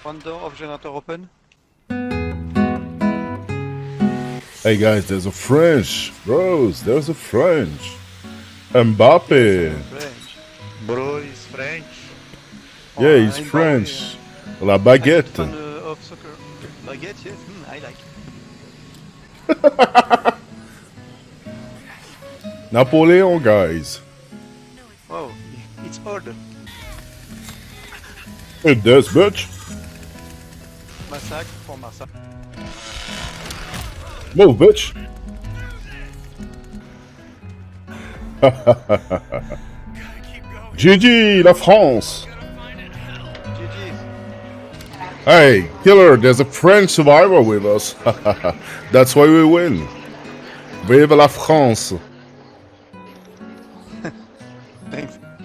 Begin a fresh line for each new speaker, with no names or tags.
One door of generator open.
Hey guys, there's a French. Bros, there's a French. Mbappe.
French.
Bro is French.
Yeah, he's
in
French. La
Norway, I'm a big
baguette.
fan of soccer. Baguette, yes, I like.
Napoleon, guys.
Oh, it's old.
It does, bitch.
Massacre for Massacre.
Move, bitch. GG, la France.
GG.
Hey, killer, there's a French survivor with us. That's why we win. Vive la France.